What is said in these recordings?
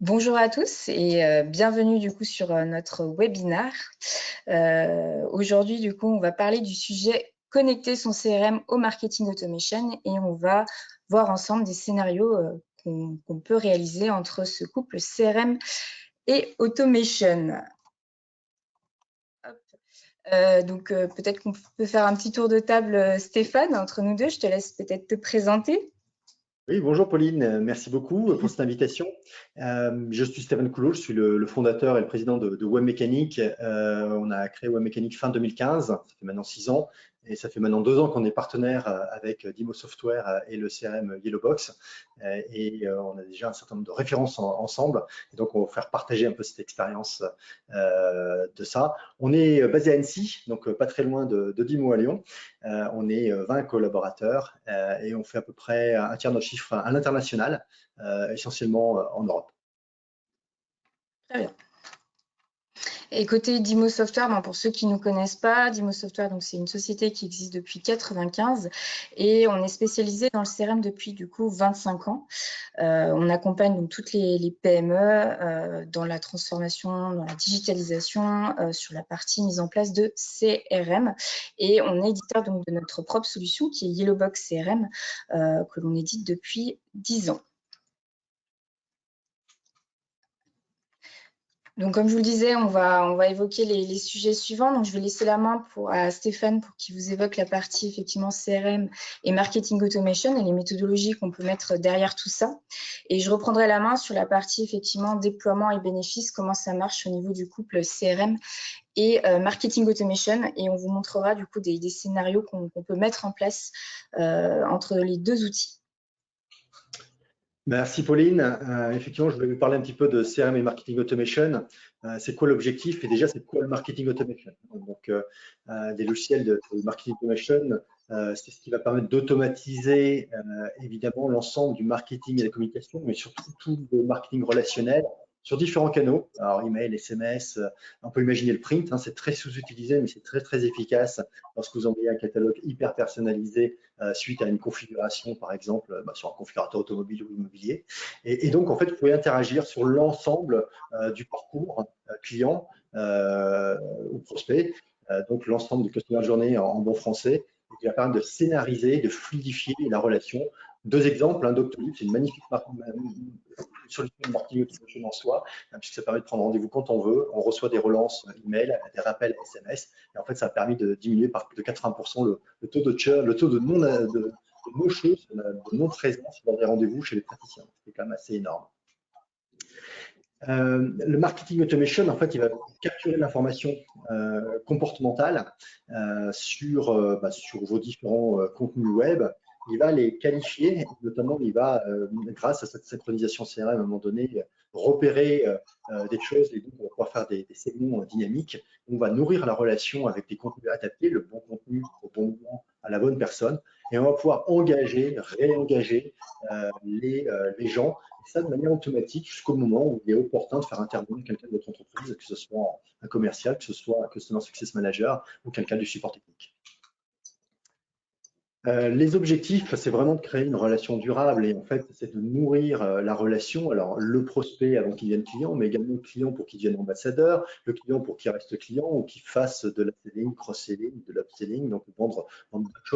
Bonjour à tous et bienvenue du coup sur notre webinaire. Aujourd'hui, du coup, on va parler du sujet connecter son CRM au marketing automation et on va voir ensemble des scénarios qu'on peut réaliser entre ce couple CRM et automation. Donc, peut-être qu'on peut faire un petit tour de table, Stéphane, entre nous deux. Je te laisse peut-être te présenter. Oui, bonjour Pauline, merci beaucoup pour cette invitation. Je suis Stéphane Coulot, je suis le fondateur et le président de WebMécanique. On a créé WebMécanique fin 2015, ça fait maintenant 6 ans, et ça fait maintenant 2 ans qu'on est partenaire avec Dimo Software et le CRM Yellowbox. On a déjà un certain nombre de références ensemble, et donc on va vous faire partager un peu cette expérience de ça. On est basé à Annecy, donc pas très loin de Dimo à Lyon. On est 20 collaborateurs et on fait à peu près un tiers de notre chiffre à l'international, essentiellement en Europe. Très bien. Et côté Dimo Software, pour ceux qui ne nous connaissent pas, Dimo Software, c'est une société qui existe depuis 1995 et on est spécialisé dans le CRM depuis du coup 25 ans. On accompagne donc toutes les PME dans la transformation, dans la digitalisation, sur la partie mise en place de CRM. Et on est éditeur donc de notre propre solution qui est Yellowbox CRM, que l'on édite depuis 10 ans. Donc, comme je vous le disais, on va évoquer les sujets suivants. Donc, je vais laisser la main à Stéphane pour qu'il vous évoque la partie effectivement CRM et marketing automation et les méthodologies qu'on peut mettre derrière tout ça. Et je reprendrai la main sur la partie effectivement déploiement et bénéfices, comment ça marche au niveau du couple CRM et marketing automation. Et on vous montrera du coup des scénarios qu'on peut mettre en place entre les deux outils. Merci Pauline. Effectivement, je voulais vous parler un petit peu de CRM et marketing automation. C'est quoi l'objectif et déjà c'est quoi le marketing automation? Donc, des logiciels de marketing automation, c'est ce qui va permettre d'automatiser évidemment l'ensemble du marketing et de la communication, mais surtout tout le marketing relationnel sur différents canaux. Alors email, SMS, on peut imaginer le print, hein, c'est très sous-utilisé, mais c'est très efficace lorsque vous envoyez un catalogue hyper personnalisé suite à une configuration, par exemple, sur un configurateur automobile ou immobilier. Et donc, en fait, vous pouvez interagir sur l'ensemble du parcours client ou prospect, donc l'ensemble du customer journey en bon français, et qui va permettre de scénariser, de fluidifier la relation. 2 exemples, Doctolib, c'est une magnifique solution de marketing automation en soi, puisque ça permet de prendre rendez-vous quand on veut. On reçoit des relances email, des rappels SMS, et en fait, ça a permis de diminuer de 80% le taux de churn, le taux de no-shows, de non-présence lors des rendez-vous chez les praticiens. C'est quand même assez énorme. Le marketing automation, en fait, il va capturer l'information comportementale sur vos différents contenus web. Il va les qualifier, notamment il va, grâce à cette synchronisation CRM, à un moment donné, repérer des choses et donc on va pouvoir faire des segments dynamiques. On va nourrir la relation avec des contenus adaptés, le bon contenu au bon moment à la bonne personne, et on va pouvoir engager, réengager les gens, et ça de manière automatique jusqu'au moment où il est opportun de faire intervenir quelqu'un de votre entreprise, que ce soit un commercial, que ce soit un Customer Success Manager ou quelqu'un du support technique. Les objectifs, c'est vraiment de créer une relation durable et en fait, c'est de nourrir la relation. Alors, le prospect avant qu'il devienne client, mais également le client pour qu'il devienne ambassadeur, le client pour qu'il reste client ou qu'il fasse de l'upselling, cross-selling, de l'upselling, donc vendre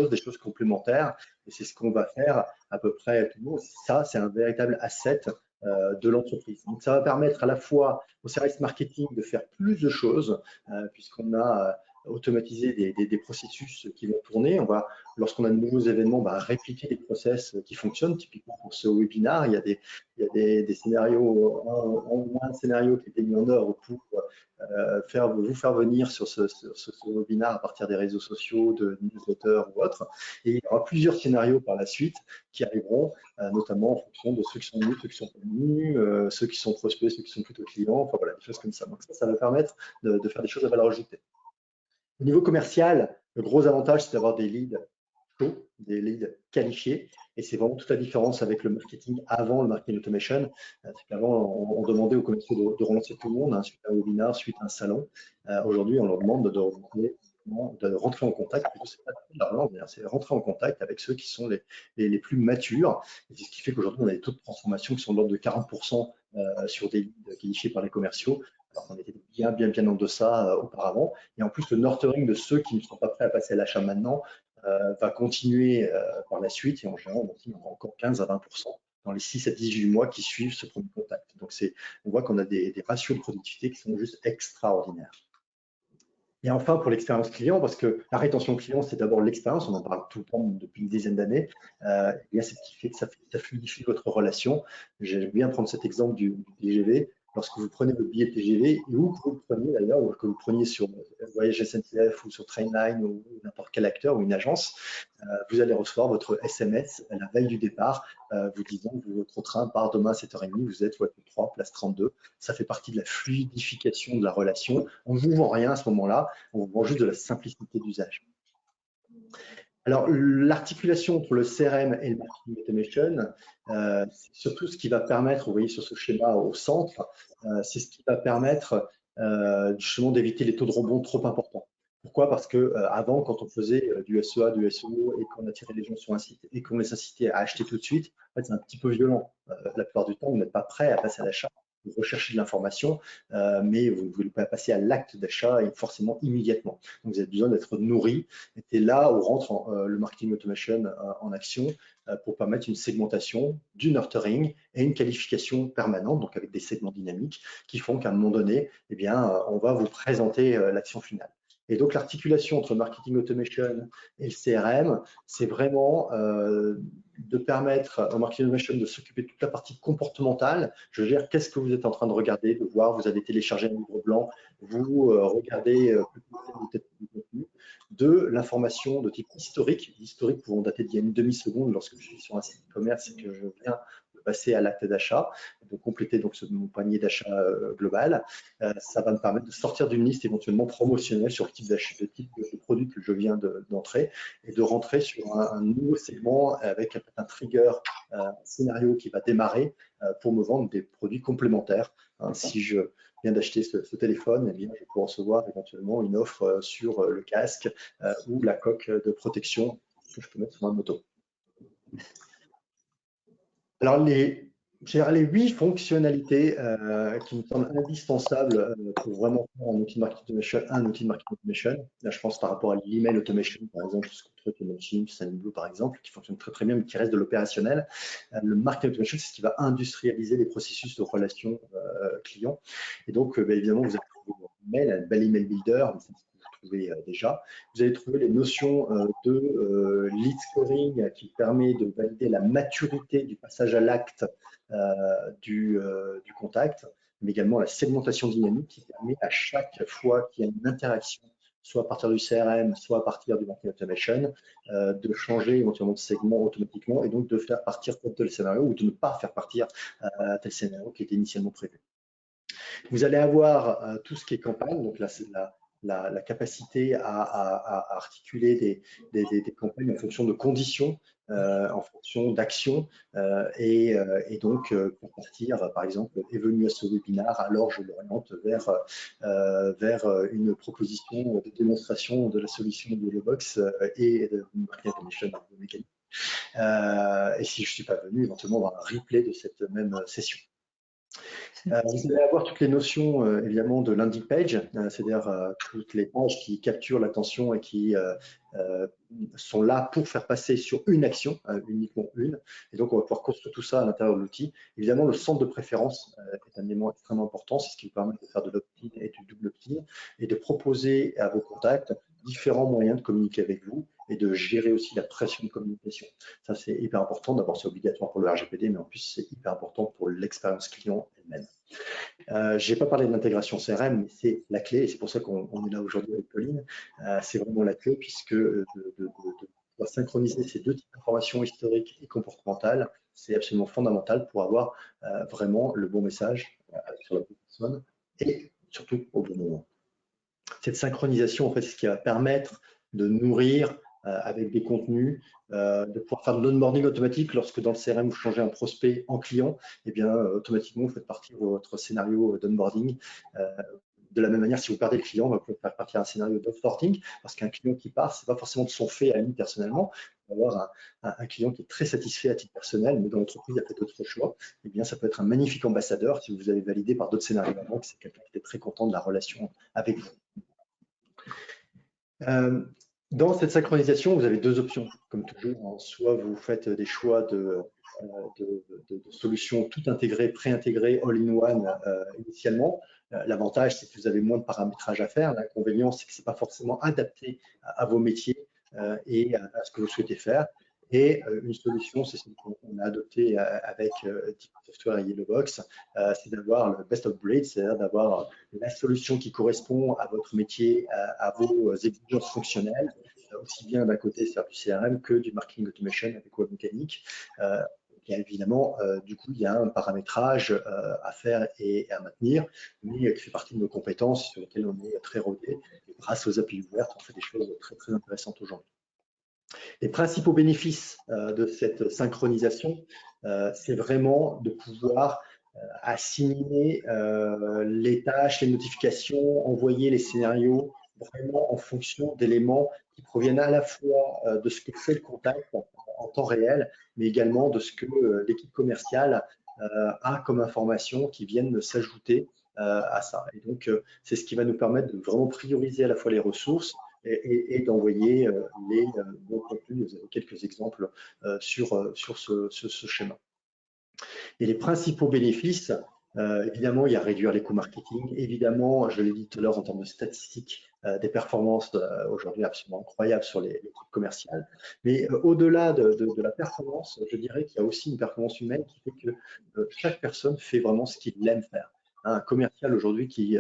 des choses complémentaires. Et c'est ce qu'on va faire à peu près tout le monde. Ça, c'est un véritable asset de l'entreprise. Donc, ça va permettre à la fois au service marketing de faire plus de choses puisqu'on a automatisé des processus qui vont tourner. On va, lorsqu'on a de nouveaux événements, répliquer les process qui fonctionnent. Typiquement pour ce webinaire, il y a des scénarios, un scénario qui a été mis en œuvre pour vous faire venir sur ce webinaire à partir des réseaux sociaux, de newsletters ou autres. Et il y aura plusieurs scénarios par la suite qui arriveront, notamment en fonction de ceux qui sont venus, ceux qui sont pas venus, ceux qui sont prospects, ceux qui sont plutôt clients, enfin voilà, des choses comme ça. Donc ça va permettre de faire des choses à valeur ajoutée. Au niveau commercial, le gros avantage, c'est d'avoir des leads chauds, des leads qualifiés. Et c'est vraiment toute la différence avec le marketing avant le marketing automation. C'est qu'avant, on demandait aux commerciaux de relancer tout le monde, suite à un webinar, suite à un salon. Aujourd'hui, on leur demande de rentrer en contact, c'est rentrer en contact avec ceux qui sont les plus matures. Et c'est ce qui fait qu'aujourd'hui, on a des taux de transformation qui sont de l'ordre de 40% sur des leads qualifiés par les commerciaux, alors qu'on était bien en deçà auparavant. Et en plus, le nurturing de ceux qui ne sont pas prêts à passer à l'achat maintenant va continuer par la suite. Et en général, on signe encore 15 à 20% dans les 6 à 18 mois qui suivent ce premier contact. Donc, on voit qu'on a des ratios de productivité qui sont juste extraordinaires. Et enfin, pour l'expérience client, parce que la rétention client, c'est d'abord l'expérience, on en parle tout le temps depuis une dizaine d'années, c'est ce qui fait que ça fluidifie votre relation. J'aime bien prendre cet exemple du TGV. Lorsque vous prenez votre billet TGV, et où que vous le preniez d'ailleurs, ou que vous le preniez sur Voyage SNCF ou sur Trainline ou n'importe quel acteur ou une agence, vous allez recevoir votre SMS à la veille du départ, vous disant que votre train part demain à 7h30, vous êtes voiture 3, place 32. Ça fait partie de la fluidification de la relation. On ne vous vend rien à ce moment-là, on vous vend juste de la simplicité d'usage. Alors, l'articulation entre le CRM et le marketing automation, c'est surtout ce qui va permettre, vous voyez sur ce schéma au centre, c'est ce qui va permettre justement d'éviter les taux de rebond trop importants. Pourquoi? Parce que avant, quand on faisait du SEA, du SEO et qu'on attirait les gens sur un site et qu'on les incitait à acheter tout de suite, en fait, c'est un petit peu violent. La plupart du temps, vous n'êtes pas prêt à passer à l'achat. Vous recherchez de l'information, mais vous ne voulez pas passer à l'acte d'achat forcément immédiatement. Donc, vous avez besoin d'être nourri. Et c'est là où rentre le marketing automation en action pour permettre une segmentation, du nurturing et une qualification permanente, donc avec des segments dynamiques qui font qu'à un moment donné, eh bien, on va vous présenter l'action finale. Et donc, l'articulation entre le marketing automation et le CRM, c'est vraiment de permettre au marketing automation de s'occuper de toute la partie comportementale. Je veux dire, qu'est-ce que vous êtes en train de regarder, de voir, vous avez téléchargé un livre blanc, vous regardez peut-être du contenu, de l'information de type historique, historique pouvant dater d'il y a une demi-seconde lorsque je suis sur un site e-commerce et que je viens de passer à l'acte d'achat, de compléter donc mon panier d'achat global. Ça va me permettre de sortir d'une liste éventuellement promotionnelle sur le type de produit que je viens d'entrer et de rentrer sur un nouveau segment avec un trigger, un scénario qui va démarrer pour me vendre des produits complémentaires. Si je viens d'acheter ce téléphone, eh bien, je peux recevoir éventuellement une offre sur le casque ou la coque de protection que je peux mettre sur ma moto. Alors, les 8 fonctionnalités qui me semblent indispensables pour vraiment faire un outil de marketing automation, Là, je pense par rapport à l'email automation, par exemple, ce qu'on trouve avec MailChimp, Sendinblue, par exemple, qui fonctionne très bien, mais qui reste de l'opérationnel. Le marketing automation, c'est ce qui va industrialiser les processus de relation client. Et donc, évidemment, vous allez trouver mail, un bel email builder, trouvez déjà. Vous allez trouver les notions de lead scoring qui permet de valider la maturité du passage à l'acte du contact, mais également la segmentation dynamique qui permet à chaque fois qu'il y a une interaction, soit à partir du CRM, soit à partir du marketing automation, de changer éventuellement de segment automatiquement et donc de faire partir tel scénario ou de ne pas faire partir tel scénario qui était initialement prévu. Vous allez avoir tout ce qui est campagne, donc là c'est la capacité à articuler des campagnes en fonction de conditions, en fonction d'actions, et donc pour partir, par exemple, est venu à ce webinaire, alors je l'oriente vers une proposition de démonstration de la solution de Yellowbox et de marketing automation mécanique. Et si je ne suis pas venu, éventuellement, on va avoir un replay de cette même session. Vous allez avoir toutes les notions évidemment de landing page, c'est-à-dire toutes les pages qui capturent l'attention et qui sont là pour faire passer sur une action, uniquement une. Et donc, on va pouvoir construire tout ça à l'intérieur de l'outil. Évidemment, le centre de préférence est un élément extrêmement important. C'est ce qui vous permet de faire de l'opt-in et du double opt-in et de proposer à vos contacts différents moyens de communiquer avec vous et de gérer aussi la pression de communication. Ça, c'est hyper important. D'abord, c'est obligatoire pour le RGPD, mais en plus, c'est hyper important pour l'expérience client elle-même. Je n'ai pas parlé de l'intégration CRM, mais c'est la clé, et c'est pour ça qu'on est là aujourd'hui avec Pauline. C'est vraiment la clé, puisque de pouvoir synchroniser ces deux types d'informations historiques et comportementales, c'est absolument fondamental pour avoir vraiment le bon message sur la bonne personne et surtout au bon moment. Cette synchronisation, en fait, c'est ce qui va permettre de nourrir avec des contenus, de pouvoir faire de l'onboarding automatique lorsque dans le CRM vous changez un prospect en client, et bien automatiquement vous faites partir votre scénario d'onboarding. De la même manière, si vous perdez le client, vous pouvez faire partir un scénario d'offboarding, parce qu'un client qui part, c'est pas forcément de son fait à lui personnellement, avoir un client qui est très satisfait à titre personnel, mais dans l'entreprise a fait d'autres choix, eh bien, ça peut être un magnifique ambassadeur si vous avez validé par d'autres scénarios avant que c'est quelqu'un qui était très content de la relation avec vous. Dans cette synchronisation, vous avez deux options, comme toujours. Soit vous faites des choix de solutions tout intégrées, pré-intégrées, all-in-one initialement. L'avantage, c'est que vous avez moins de paramétrage à faire. L'inconvénient, c'est que ce n'est pas forcément adapté à vos métiers et à ce que vous souhaitez faire. Et une solution, c'est celle qu'on a adoptée avec Software et Yellowbox, c'est d'avoir le best of breed, c'est-à-dire d'avoir la solution qui correspond à votre métier, à vos exigences fonctionnelles, aussi bien d'un côté faire du CRM que du marketing automation avec web mécanique. Évidemment, du coup, il y a un paramétrage à faire et à maintenir, mais qui fait partie de nos compétences sur lesquelles on est très rodé. Grâce aux API ouvertes, on fait des choses très, très intéressantes aujourd'hui. Les principaux bénéfices de cette synchronisation, c'est vraiment de pouvoir assimiler les tâches, les notifications, envoyer les scénarios vraiment en fonction d'éléments qui proviennent à la fois de ce que fait le contact en temps réel, mais également de ce que l'équipe commerciale a comme information qui viennent s'ajouter à ça. Et donc, c'est ce qui va nous permettre de vraiment prioriser à la fois les ressources et d'envoyer les bons contenus. Vous avez quelques exemples sur ce schéma. Et les principaux bénéfices, évidemment, il y a réduire les coûts marketing. Évidemment, je l'ai dit tout à l'heure en termes de statistiques, des performances aujourd'hui absolument incroyables sur les équipes commerciales. Mais au-delà de la performance, je dirais qu'il y a aussi une performance humaine qui fait que chaque personne fait vraiment ce qu'il aime faire. Un commercial aujourd'hui qui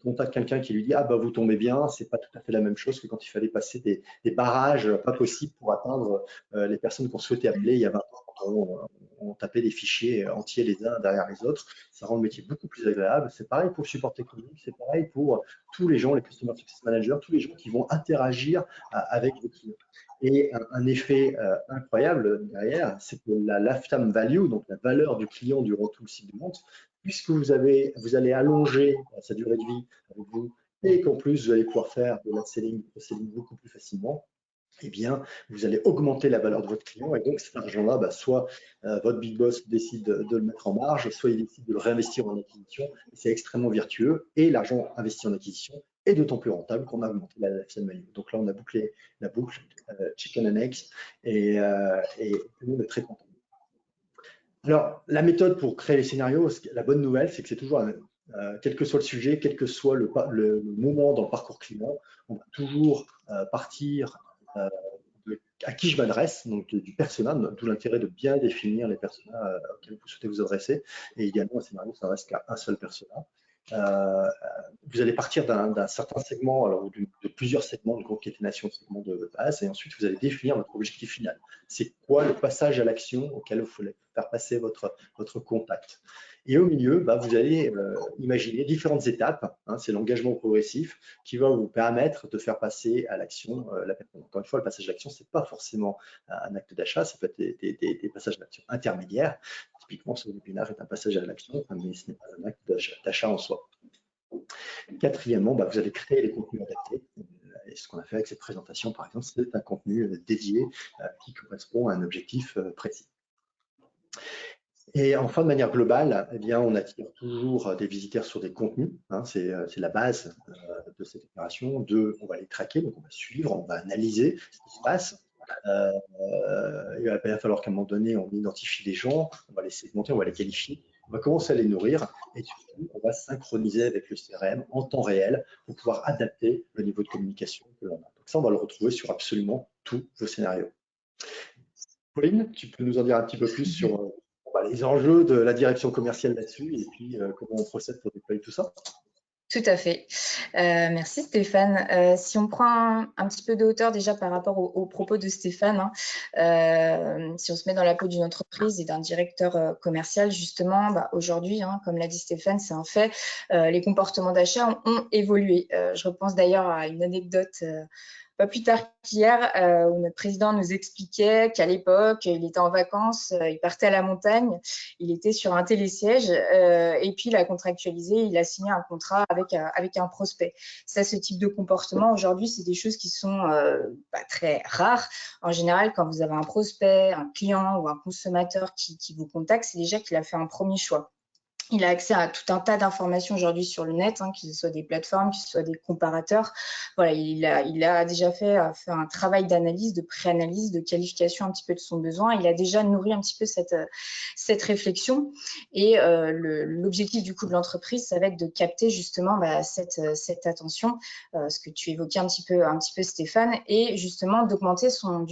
contacte quelqu'un qui lui dit « Ah bah vous tombez bien », c'est pas tout à fait la même chose que quand il fallait passer des barrages pas possibles pour atteindre les personnes qu'on souhaitait appeler il y a 20 ans quand on tapait des fichiers entiers les uns derrière les autres. Ça rend le métier beaucoup plus agréable. C'est pareil pour le support technique, c'est pareil pour tous les gens, les Customer Success Managers, tous les gens qui vont interagir avec vos clients. Et un effet incroyable derrière, c'est que la lifetime value, donc la valeur du client durant tout le cycle de vente, puisque vous allez allonger sa durée de vie avec vous et qu'en plus vous allez pouvoir faire de l'upselling, du cross-selling beaucoup plus facilement, eh bien, vous allez augmenter la valeur de votre client et donc cet argent-là, soit votre big boss décide de le mettre en marge, soit il décide de le réinvestir en acquisition. C'est extrêmement vertueux et l'argent investi en acquisition est d'autant plus rentable qu'on a augmenté la lifetime value. Donc là, on a bouclé la boucle chicken and eggs et tout le monde est très content. Alors, la méthode pour créer les scénarios, la bonne nouvelle, c'est que c'est toujours la même. Quel que soit le sujet, quel que soit le moment dans le parcours client, on va toujours partir à qui je m'adresse, donc du persona, d'où l'intérêt de bien définir les personas auxquels vous souhaitez vous adresser. Et également, un scénario, ça reste qu'à un seul persona. Vous allez partir d'un certain segment, alors de plusieurs segments de concaténation de segments de base, et ensuite vous allez définir votre objectif final. C'est quoi le passage à l'action auquel vous voulez faire passer votre contact. Et au milieu, vous allez imaginer différentes étapes, c'est l'engagement progressif qui va vous permettre de faire passer à l'action la personne. Encore une fois, le passage à l'action, ce n'est pas forcément un acte d'achat, ça peut être des passages d'action intermédiaires. Typiquement, ce webinaire est un passage à l'action, mais ce n'est pas un acte d'achat en soi. Quatrièmement, vous allez créer les contenus adaptés. Et ce qu'on a fait avec cette présentation, par exemple, c'est un contenu dédié qui correspond à un objectif précis. Et enfin, de manière globale, eh bien, on attire toujours des visiteurs sur des contenus. C'est la base de cette opération. On va les traquer, donc on va suivre, on va analyser ce qui se passe. Il va falloir qu'à un moment donné, on identifie des gens, on va les segmenter, on va les qualifier, on va commencer à les nourrir et surtout, on va synchroniser avec le CRM en temps réel pour pouvoir adapter le niveau de communication que l'on a. Donc ça, on va le retrouver sur absolument tous vos scénarios. Pauline, tu peux nous en dire un petit peu plus sur les enjeux de la direction commerciale là-dessus et puis comment on procède pour déployer tout ça? Tout à fait. Merci Stéphane. Si on prend un petit peu de hauteur déjà par rapport aux propos de Stéphane, si on se met dans la peau d'une entreprise et d'un directeur commercial, justement, aujourd'hui, comme l'a dit Stéphane, c'est un fait, les comportements d'achat ont évolué. Je repense d'ailleurs à une anecdote pas plus tard qu'hier, où notre président nous expliquait qu'à l'époque, il était en vacances, il partait à la montagne, il était sur un télésiège, et puis il a contractualisé, il a signé un contrat avec un prospect. Ça, ce type de comportement, aujourd'hui, c'est des choses qui sont pas très rares. En général, quand vous avez un prospect, un client ou un consommateur qui vous contacte, c'est déjà qu'il a fait un premier choix. Il a accès à tout un tas d'informations aujourd'hui sur le net, que ce soit des plateformes, que ce soit des comparateurs. Voilà, il a déjà fait un travail d'analyse, de pré-analyse, de qualification un petit peu de son besoin. Il a déjà nourri un petit peu cette réflexion. Et l'objectif du coup de l'entreprise, ça va être de capter justement cette attention, ce que tu évoquais un petit peu Stéphane, et justement d'augmenter son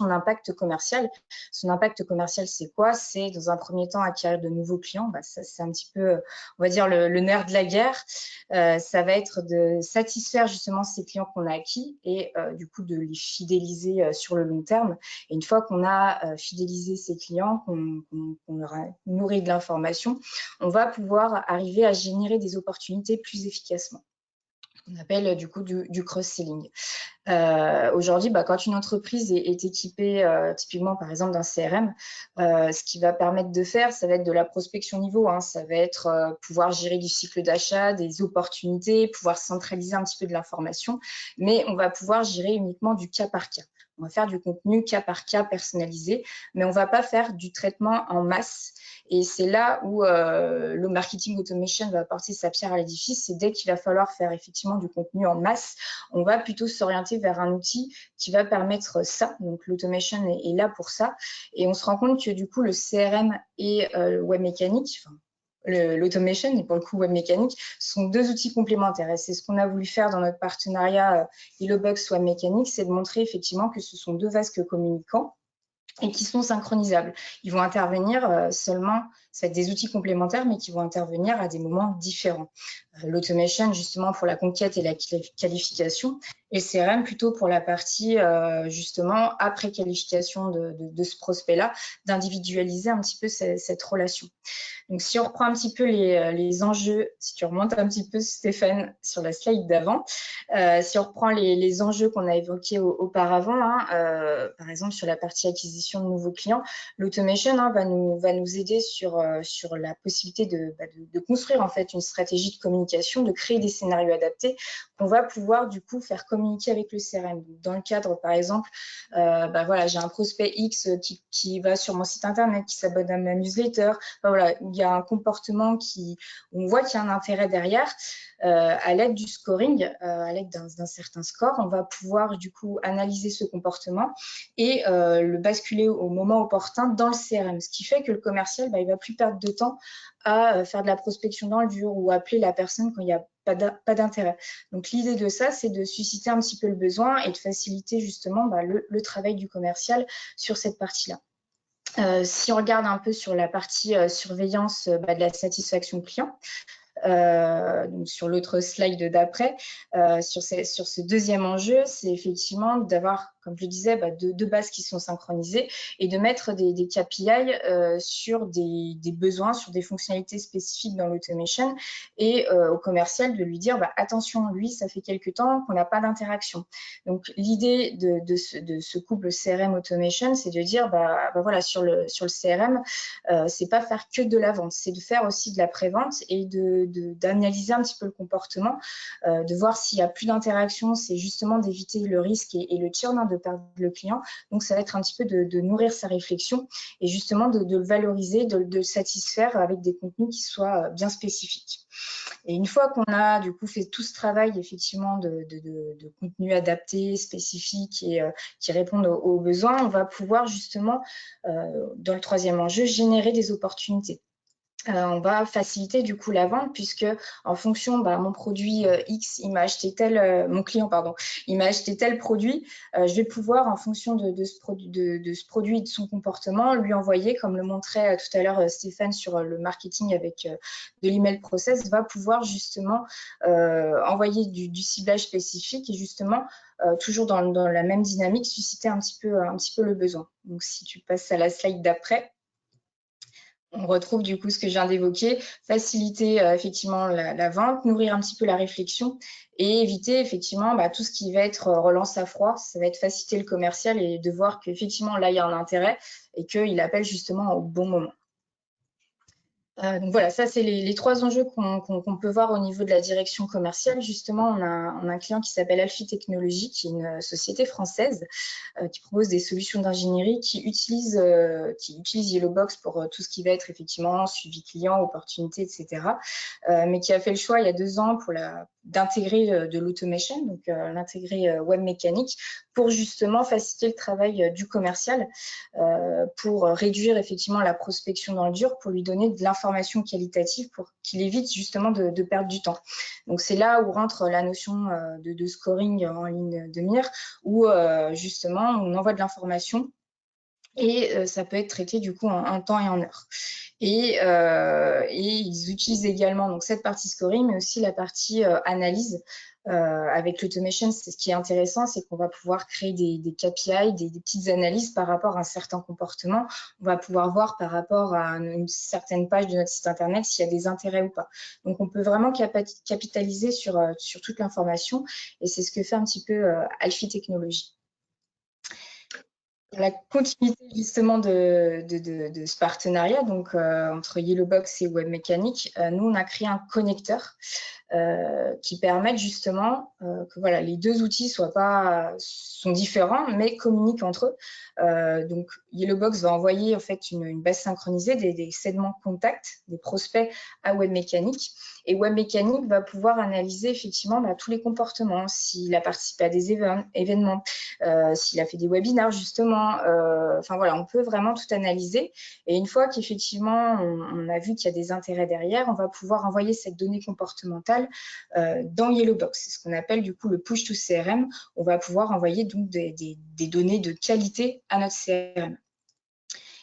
impact commercial. Son impact commercial, c'est quoi? C'est dans un premier temps acquérir de nouveaux clients. Ça, c'est un petit peu, on va dire, le nerf de la guerre. Ça va être de satisfaire justement ces clients qu'on a acquis et du coup de les fidéliser sur le long terme. Et une fois qu'on a fidélisé ces clients, qu'on leur a nourri de l'information, on va pouvoir arriver à générer des opportunités plus efficacement. On appelle du coup du cross-selling. Aujourd'hui, quand une entreprise est équipée typiquement par exemple d'un CRM, ce qui va permettre de faire, ça va être de la prospection niveau, ça va être pouvoir gérer du cycle d'achat, des opportunités, pouvoir centraliser un petit peu de l'information, mais on va pouvoir gérer uniquement du cas par cas. On va faire du contenu cas par cas personnalisé, mais on ne va pas faire du traitement en masse. Et c'est là où le marketing automation va apporter sa pierre à l'édifice. C'est dès qu'il va falloir faire effectivement du contenu en masse, on va plutôt s'orienter vers un outil qui va permettre ça. Donc l'automation est là pour ça. Et on se rend compte que du coup, le CRM et web mécanique, l'automation et pour le coup web mécanique sont deux outils complémentaires. Et c'est ce qu'on a voulu faire dans notre partenariat HelloBox Web Mécanique, c'est de montrer effectivement que ce sont deux vases communicants et qui sont synchronisables. Ils vont intervenir seulement, ça va être des outils complémentaires, mais qui vont intervenir à des moments différents. L'automation, justement, pour la conquête et la qualification, et le CRM plutôt pour la partie, justement, après qualification de ce prospect-là, d'individualiser un petit peu cette relation. Donc, si on reprend un petit peu les enjeux, si tu remontes un petit peu, Stéphane, sur la slide d'avant, si on reprend les enjeux qu'on a évoqués auparavant, par exemple sur la partie acquisition de nouveaux clients, l'automation va nous aider sur la possibilité de construire en fait une stratégie de communication, de créer des scénarios adaptés qu'on va pouvoir du coup faire communiquer avec le CRM. Dans le cadre, par exemple, voilà, j'ai un prospect X qui va sur mon site internet, qui s'abonne à ma newsletter. Voilà, il y a un comportement on voit qu'il y a un intérêt derrière. À l'aide du scoring, à l'aide d'un certain score, on va pouvoir du coup analyser ce comportement et le basculer au moment opportun dans le CRM. Ce qui fait que le commercial, il ne va plus perdre de temps à faire de la prospection dans le dur ou appeler la personne quand il n'y a pas d'intérêt. Donc l'idée de ça, c'est de susciter un petit peu le besoin et de faciliter justement le travail du commercial sur cette partie-là. Si on regarde un peu sur la partie surveillance de la satisfaction client, donc sur l'autre slide d'après, sur ce deuxième enjeu, c'est effectivement d'avoir, comme je le disais, deux bases qui sont synchronisées et de mettre des KPI sur des besoins, sur des fonctionnalités spécifiques dans l'automation et au commercial de lui dire attention, lui, ça fait quelques temps qu'on n'a pas d'interaction. Donc l'idée de ce couple CRM automation, c'est de dire voilà, sur le CRM, c'est pas faire que de la vente, c'est de faire aussi de la pré-vente et d'analyser un petit peu le comportement, de voir s'il n'y a plus d'interaction, c'est justement d'éviter le risque et le churn de perdre le client. Donc, ça va être un petit peu de nourrir sa réflexion et justement de le valoriser, de le satisfaire avec des contenus qui soient bien spécifiques. Et une fois qu'on a du coup fait tout ce travail effectivement de contenu adapté, spécifique et qui répondent aux besoins, on va pouvoir justement, dans le troisième enjeu, générer des opportunités. On va faciliter du coup la vente puisque en fonction, mon produit X, il m'a acheté mon client, pardon, il m'a acheté tel produit, je vais pouvoir en fonction de ce produit et de son comportement lui envoyer, comme le montrait tout à l'heure Stéphane sur le marketing avec de l'email process, va pouvoir justement envoyer du ciblage spécifique et justement toujours dans la même dynamique, susciter un petit peu le besoin. Donc si tu passes à la slide d'après. On retrouve du coup ce que je viens d'évoquer, faciliter effectivement la vente, nourrir un petit peu la réflexion et éviter effectivement tout ce qui va être relance à froid. Ça va être faciliter le commercial et de voir qu'effectivement là, il y a un intérêt et qu'il appelle justement au bon moment. Donc voilà, ça c'est les 3 enjeux qu'on peut voir au niveau de la direction commerciale. Justement, on a un client qui s'appelle Alfie Technologies, qui est une société française qui propose des solutions d'ingénierie qui utilisent Yellowbox pour tout ce qui va être effectivement suivi client, opportunités, etc. Mais qui a fait le choix il y a 2 ans d'intégrer de l'automation, donc l'intégrer web mécanique, pour justement faciliter le travail du commercial, pour réduire effectivement la prospection dans le dur, pour lui donner de l'information qualitative pour qu'il évite justement de perdre du temps. Donc c'est là où rentre la notion de scoring en ligne de mire, où justement on envoie de l'information et ça peut être traité du coup en temps et en heure. Et ils utilisent également donc cette partie scoring, mais aussi la partie analyse. Avec l'automation, c'est ce qui est intéressant, c'est qu'on va pouvoir créer des KPI, des petites analyses par rapport à un certain comportement. On va pouvoir voir par rapport à une certaine page de notre site internet s'il y a des intérêts ou pas. Donc, on peut vraiment capitaliser sur toute l'information, et c'est ce que fait un petit peu Alfie Technologies. La continuité justement de ce partenariat donc entre Yellowbox et Webmécanique, nous on a créé un connecteur qui permettent justement que voilà, les 2 outils sont différents, mais communiquent entre eux. Donc, Yellowbox va envoyer en fait une base synchronisée des segments contacts, des prospects à Webmécanique. Et Webmécanique va pouvoir analyser effectivement tous les comportements, s'il a participé à des événements, s'il a fait des webinaires justement. Enfin voilà, on peut vraiment tout analyser. Et une fois qu'effectivement on a vu qu'il y a des intérêts derrière, on va pouvoir envoyer cette donnée comportementale dans Yellowbox. C'est ce qu'on appelle du coup le push to CRM. On va pouvoir envoyer donc des données de qualité à notre CRM.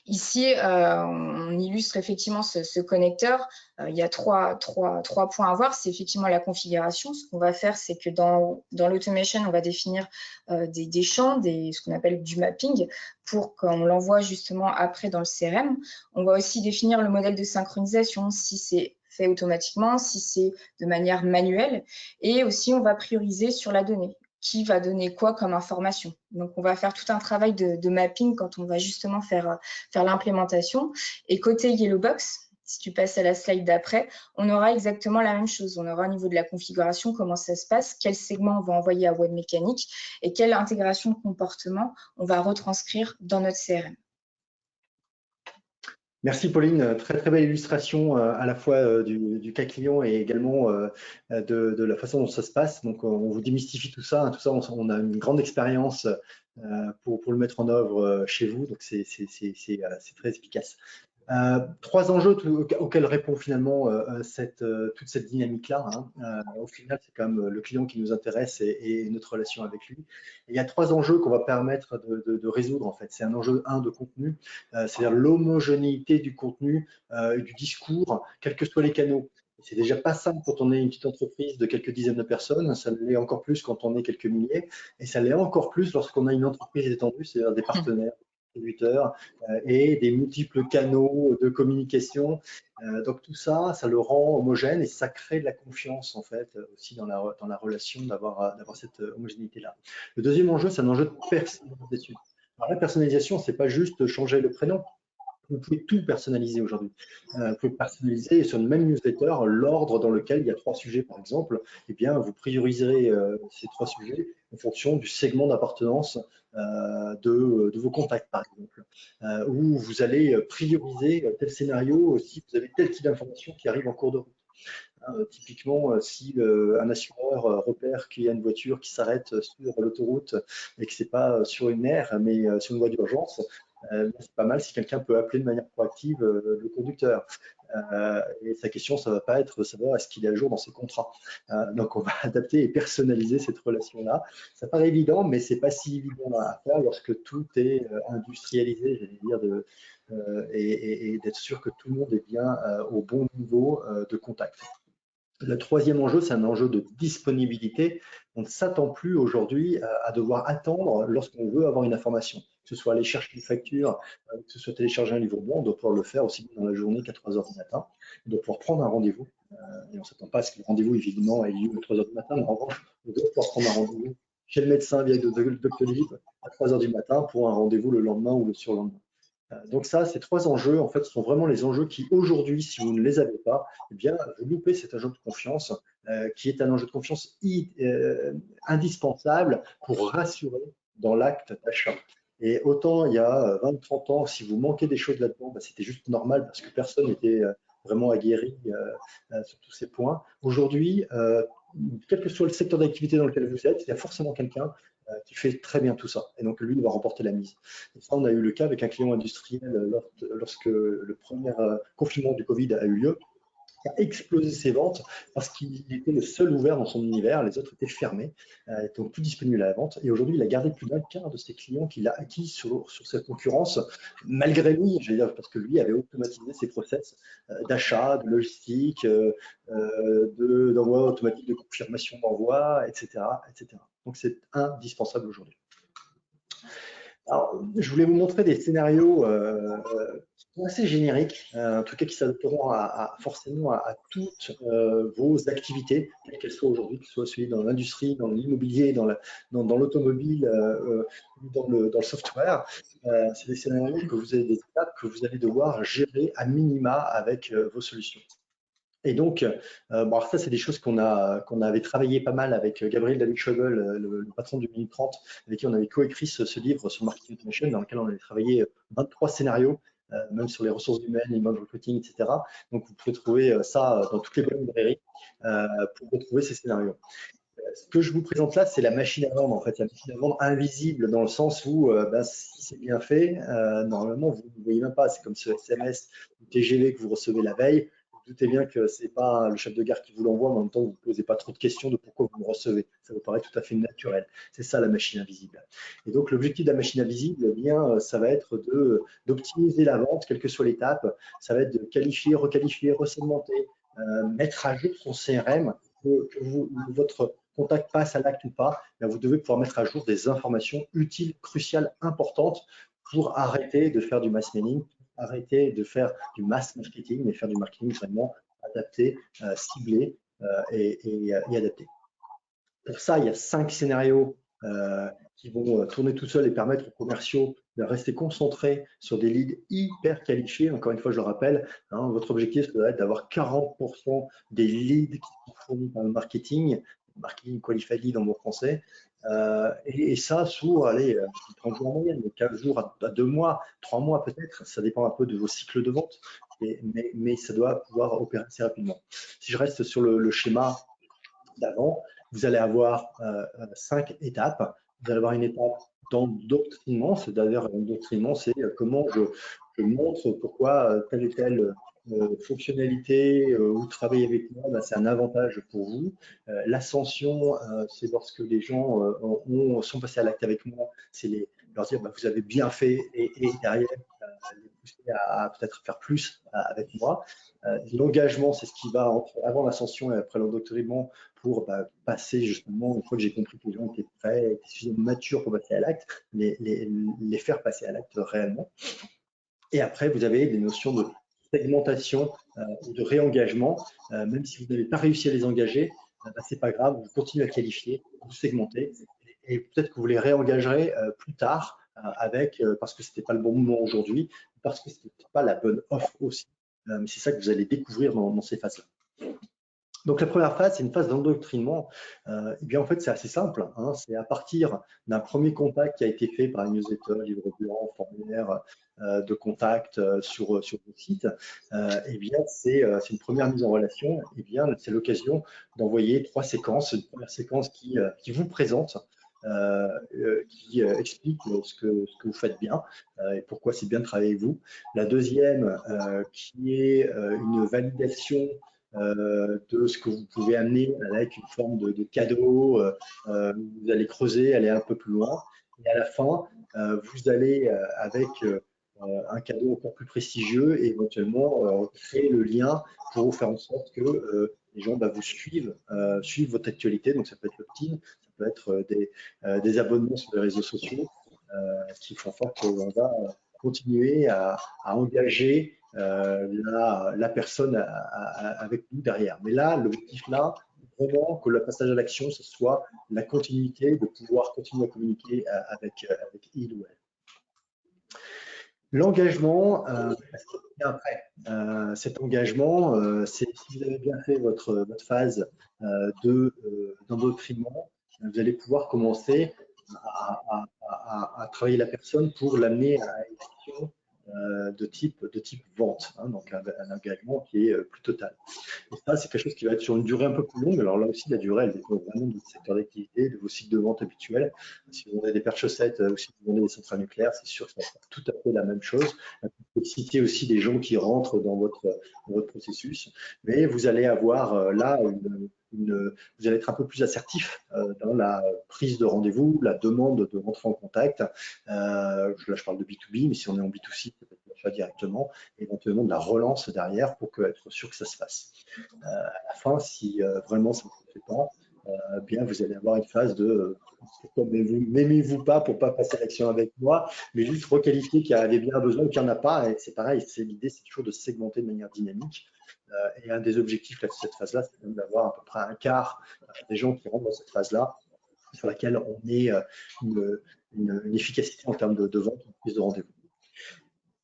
Ici, on illustre effectivement ce connecteur. Il y a trois points à voir. C'est effectivement la configuration. Ce qu'on va faire, c'est que dans l'automation, on va définir des champs, ce qu'on appelle du mapping, pour qu'on l'envoie justement après dans le CRM. On va aussi définir le modèle de synchronisation, si c'est fait automatiquement, si c'est de manière manuelle. Et aussi, on va prioriser sur la donnée. Qui va donner quoi comme information. Donc, on va faire tout un travail de mapping quand on va justement faire l'implémentation. Et côté Yellowbox, si tu passes à la slide d'après, on aura exactement la même chose. On aura au niveau de la configuration comment ça se passe, quel segment on va envoyer à Webmécanique et quelle intégration de comportement on va retranscrire dans notre CRM. Merci Pauline, très très belle illustration à la fois du cas client et également de la façon dont ça se passe. Donc on vous démystifie tout ça, on a une grande expérience pour le mettre en œuvre chez vous, donc c'est très efficace. 3 enjeux auxquels répond finalement toute cette dynamique-là. Au final, c'est quand même le client qui nous intéresse et notre relation avec lui. Et il y a 3 enjeux qu'on va permettre de résoudre en fait. C'est un enjeu de contenu, c'est-à-dire l'homogénéité du contenu et du discours, quels que soient les canaux. C'est déjà pas simple quand on est une petite entreprise de quelques dizaines de personnes, ça l'est encore plus quand on est quelques milliers, et ça l'est encore plus lorsqu'on a une entreprise étendue, c'est-à-dire des partenaires, distributeurs et des multiples canaux de communication. Donc tout ça, ça le rend homogène et ça crée de la confiance en fait aussi dans la relation d'avoir cette homogénéité-là. Le deuxième enjeu, c'est un enjeu de personnalisation. Alors, la personnalisation, c'est pas juste changer le prénom. Vous pouvez tout personnaliser aujourd'hui. Vous pouvez personnaliser sur une même newsletter l'ordre dans lequel il y a 3 sujets, par exemple. Eh bien, vous prioriserez ces 3 sujets en fonction du segment d'appartenance de vos contacts, par exemple. Ou vous allez prioriser tel scénario si vous avez tel type d'information qui arrive en cours de route. Typiquement, si un assureur repère qu'il y a une voiture qui s'arrête sur l'autoroute et que ce n'est pas sur une aire, mais sur une voie d'urgence, c'est pas mal si quelqu'un peut appeler de manière proactive le conducteur. Et sa question, ça ne va pas être savoir est-ce qu'il est à jour dans ses contrats. Donc, on va adapter et personnaliser cette relation-là. Ça paraît évident, mais ce n'est pas si évident à faire lorsque tout est industrialisé, j'allais dire, et d'être sûr que tout le monde est bien au bon niveau de contact. Le troisième enjeu, c'est un enjeu de disponibilité. On ne s'attend plus aujourd'hui à devoir attendre lorsqu'on veut avoir une information, que ce soit aller chercher une facture, que ce soit télécharger un livre blanc, on doit pouvoir le faire aussi bien dans la journée qu'à 3 heures du matin. On doit pouvoir prendre un rendez-vous. Et on ne s'attend pas à ce que le rendez-vous, évidemment, ait lieu à 3 heures du matin. Mais en revanche, on doit pouvoir prendre un rendez-vous chez le médecin via Doctolib à 3 heures du matin pour un rendez-vous le lendemain ou le surlendemain. Donc ça, ces trois enjeux, en fait, sont vraiment les enjeux qui, aujourd'hui, si vous ne les avez pas, eh bien, vous loupez cet enjeu de confiance, qui est un enjeu de confiance indispensable pour rassurer dans l'acte d'achat. Et autant il y a 20-30 ans, si vous manquez des choses là-dedans, bah, c'était juste normal parce que personne n'était vraiment aguerri sur tous ces points. Aujourd'hui, quel que soit le secteur d'activité dans lequel vous êtes, il y a forcément quelqu'un qui fait très bien tout ça. Et donc, lui, il va remporter la mise. Et ça, on a eu le cas avec un client industriel lorsque le premier confinement du Covid a eu lieu, qui a explosé ses ventes parce qu'il était le seul ouvert dans son univers, les autres étaient fermés, donc plus disponibles à la vente. Et aujourd'hui, il a gardé plus d'un quart de ses clients qu'il a acquis sur cette concurrence, malgré lui, j'allais dire, parce que lui avait automatisé ses process d'achat, de logistique, d'envoi automatique de confirmation d'envoi, etc., etc. Donc c'est indispensable aujourd'hui. Alors, je voulais vous montrer des scénarios qui sont assez génériques, en tout cas qui s'adapteront forcément à toutes vos activités, quelles qu'elles soient aujourd'hui, que ce soit celui dans l'industrie, dans l'immobilier, dans l'automobile ou dans le software. C'est des scénarios que vous avez des étapes que vous allez devoir gérer à minima avec vos solutions. Et donc, bon, ça, c'est des choses qu'on avait travaillé pas mal avec Gabriel David-Schäuble, le patron du Minute 30, avec qui on avait coécrit ce livre sur marketing automation, dans lequel on avait travaillé 23 scénarios, même sur les ressources humaines, les modes recruiting, etc. Donc, vous pouvez trouver ça dans toutes les bonnes librairies pour retrouver ces scénarios. Ce que je vous présente là, c'est la machine à vendre, en fait, la machine à vendre invisible, dans le sens où, si c'est bien fait, normalement, vous ne voyez même pas. C'est comme ce SMS ou TGV que vous recevez la veille. Vous doutez bien que ce n'est pas le chef de gare qui vous l'envoie, mais en même temps, vous ne posez pas trop de questions de pourquoi vous le recevez. Ça vous paraît tout à fait naturel. C'est ça la machine invisible. Et donc, l'objectif de la machine invisible, eh bien, ça va être d'optimiser la vente, quelle que soit l'étape. Ça va être de qualifier, requalifier, resegmenter, mettre à jour son CRM, votre contact passe à l'acte ou pas, vous devez pouvoir mettre à jour des informations utiles, cruciales, importantes pour arrêter de faire du mass mailing, arrêter de faire du mass marketing, mais faire du marketing vraiment adapté, ciblé et adapté. Pour ça, il y a 5 scénarios qui vont tourner tout seuls et permettre aux commerciaux de rester concentrés sur des leads hyper qualifiés. Encore une fois, je le rappelle, votre objectif doit être d'avoir 40% des leads qui sont fournis par le marketing qualified lead en mot français. Et ça sous, allez, 30 jours en moyenne, 15 jours à 2 mois, 3 mois peut-être, ça dépend un peu de vos cycles de vente, mais ça doit pouvoir opérer assez rapidement. Si je reste sur le schéma d'avant, vous allez avoir 5 étapes. Vous allez avoir une étape d'endoctrinement, c'est-à-dire l'endoctrinement, c'est comment je montre pourquoi telle et telle fonctionnalité ou travailler avec moi, c'est un avantage pour vous. L'ascension, c'est lorsque les gens sont passés à l'acte avec moi, c'est leur dire vous avez bien fait et derrière les pousser à peut-être faire plus avec moi. L'engagement, c'est ce qui va avant l'ascension et après l'endoctrinement pour passer justement, une fois que j'ai compris que les gens étaient prêts, étaient suffisamment matures pour passer à l'acte, les faire passer à l'acte réellement. Et après, vous avez des notions de segmentation ou de réengagement. Même si vous n'avez pas réussi à les engager, c'est pas grave, vous continuez à qualifier, vous segmentez, et peut-être que vous les réengagerez plus tard parce que c'était pas le bon moment aujourd'hui, parce que c'était pas la bonne offre aussi. Mais c'est ça que vous allez découvrir dans ces phases-là. Donc la première phase, c'est une phase d'endoctrinement. Et bien en fait, c'est assez simple. C'est à partir d'un premier contact qui a été fait par une newsletter, livre blanc, formulaire de contact sur votre site. Et bien c'est une première mise en relation. Et bien c'est l'occasion d'envoyer 3 séquences. Une première séquence qui vous présente, qui explique ce que vous faites bien et pourquoi c'est bien de travailler avec vous. La deuxième qui est une validation de ce que vous pouvez amener avec une forme de cadeau. Vous allez creuser, aller un peu plus loin. Et à la fin, vous allez, avec un cadeau encore plus prestigieux, et éventuellement créer le lien pour faire en sorte que les gens vous suivent, suivent votre actualité. Donc, ça peut être l'opt-in, ça peut être des abonnements sur les réseaux sociaux qui font en sorte qu'on va continuer à engager la personne avec nous derrière. Mais là, l'objectif là, vraiment que le passage à l'action, ce soit la continuité, de pouvoir continuer à communiquer avec il ou elle. L'engagement, après, cet engagement, c'est si vous avez bien fait votre phase d'endoctrinement, vous allez pouvoir commencer à travailler la personne pour l'amener à une action de type vente, hein, donc un engagement qui est plus total. Et ça, c'est quelque chose qui va être sur une durée un peu plus longue. Alors là aussi, la durée, elle dépend vraiment de votre secteur d'activité, de vos cycles de vente habituels. Si vous vendez des paires-chaussettes ou si vous vendez des centrales nucléaires, c'est sûr que ça va faire tout à fait la même chose. La complexité aussi des gens qui rentrent dans votre processus. Mais vous allez avoir là vous allez être un peu plus assertif dans la prise de rendez-vous, la demande de rentrer en contact. Là, je parle de B2B, mais si on est en B2C, ça peut être fait directement, éventuellement de la relance derrière pour être sûr que ça se fasse. À la fin, si vraiment ça ne se fait pas, bien vous allez avoir une phase de m'aimez-vous pas pour pas passer à l'action avec moi, mais juste requalifier qu'il y avait bien un besoin ou qu'il n'y en a pas. Et c'est pareil, l'idée, c'est toujours de segmenter de manière dynamique. Et un des objectifs de cette phase-là, c'est d'avoir à peu près un quart des gens qui rentrent dans cette phase-là, sur laquelle on ait une efficacité en termes de vente, de prise de rendez-vous.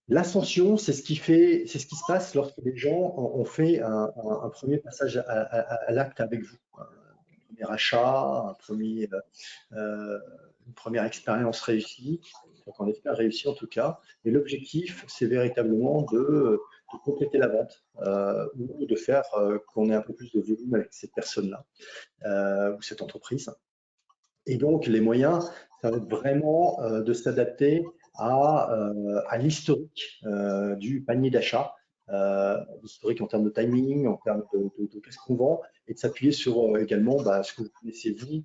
L'ascension, c'est ce qui se passe lorsque les gens ont fait un premier passage à l'acte avec vous. Un premier achat, une première expérience réussie, donc on espère réussir en tout cas. Et l'objectif, c'est véritablement de compléter la vente ou de faire qu'on ait un peu plus de volume avec cette personne-là ou cette entreprise. Et donc, les moyens, ça va être vraiment de s'adapter à l'historique du panier d'achat, l'historique en termes de timing, en termes de qu'est-ce qu'on vend, et de s'appuyer sur également ce que vous connaissez vous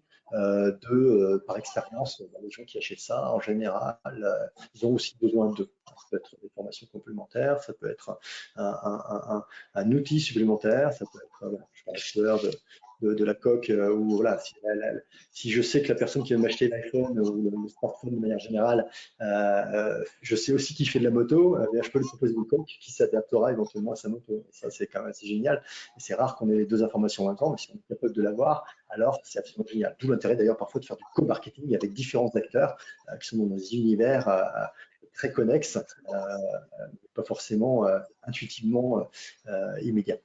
par expérience. Les gens qui achètent ça, en général, ils ont aussi besoin d'eux. Ça peut être des formations complémentaires, ça peut être un outil supplémentaire, ça peut être, je parle de la coque, ou voilà, si je sais que la personne qui va m'acheter l'iPhone ou le smartphone de manière générale, je sais aussi qu'il fait de la moto, je peux lui proposer une coque qui s'adaptera éventuellement à sa moto. Et ça, c'est quand même assez génial. Et c'est rare qu'on ait les deux informations en même temps, mais si on est capable de l'avoir, alors c'est absolument génial. D'où l'intérêt d'ailleurs parfois de faire du co-marketing avec différents acteurs qui sont dans des univers très connexes, pas forcément intuitivement immédiats.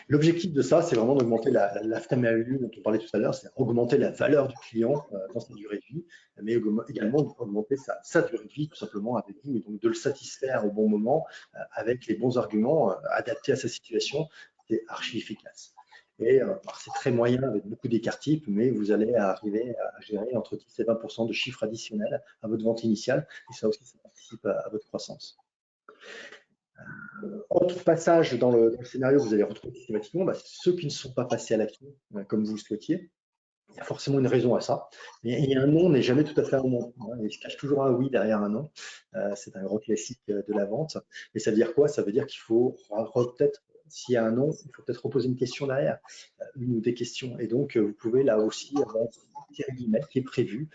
L'objectif de ça, c'est vraiment d'augmenter la lifetime value dont on parlait tout à l'heure, c'est augmenter la valeur du client dans sa durée de vie, mais également augmenter sa durée de vie tout simplement avec vous, et donc de le satisfaire au bon moment avec les bons arguments adaptés à sa situation. C'est archi efficace. Et c'est très moyen avec beaucoup d'écart types, mais vous allez arriver à gérer entre 10 et 20% de chiffre additionnel à votre vente initiale, et ça aussi, ça participe à votre croissance. Autre passage dans le scénario que vous allez retrouver systématiquement, ceux qui ne sont pas passés à l'action comme vous le souhaitiez. Il y a forcément une raison à ça. Et un non n'est jamais tout à fait un non. Il se cache toujours un oui derrière un non. C'est un grand classique de la vente. Et ça veut dire quoi? Ça veut dire qu'il faut peut-être, s'il y a un non, il faut peut-être reposer une question derrière, une ou des questions. Et donc, vous pouvez là aussi avoir un petit guillemets qui est prévu